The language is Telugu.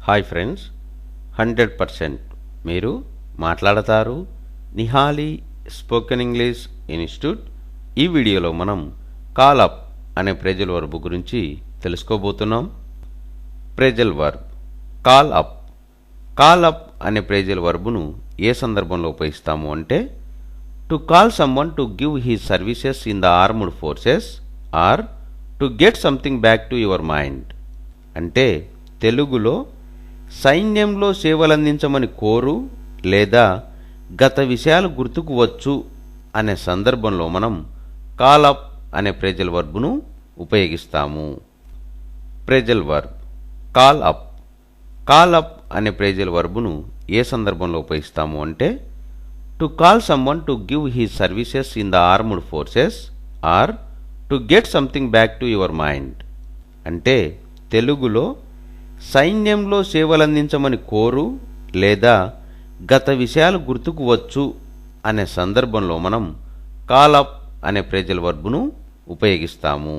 హాయ్ ఫ్రెండ్స్, 100% మీరు మాట్లాడతారు. Nihali spoken English institute. ఈ వీడియోలో మనం కాల్ అప్ అనే ప్రేజల్ వర్బ్ గురించి తెలుసుకోబోతున్నాం. Phrasal verb call up. Call up అనే ప్రేజల్ వర్బ్ను ఏ సందర్భంలో ఉపయోగిస్తాము అంటే, to call someone to give his services in the armed forces or to get something back to your mind. అంటే తెలుగులో సైన్యంలో సేవలందించమని కోరు లేదా గత విషయాలు గుర్తుకు వచ్చు అనే సందర్భంలో మనం కాల్ అప్ అనే ప్రేజల్ వర్బ్ను ఉపయోగిస్తాము. Phrasal verb call up. Call up అనే ప్రేజల్ వర్బ్ను ఏ సందర్భంలో ఉపయోగిస్తాము అంటే, to call someone to give his services in the armed forces or to get something back to your mind. అంటే తెలుగులో సైన్యంలో సేవలందించమని కోరు లేదా గత విషయాలు గుర్తుకు వచ్చు అనే సందర్భంలో మనం కాల్ అప్ అనే ప్రేజల్ వర్బ్ను ఉపయోగిస్తాము.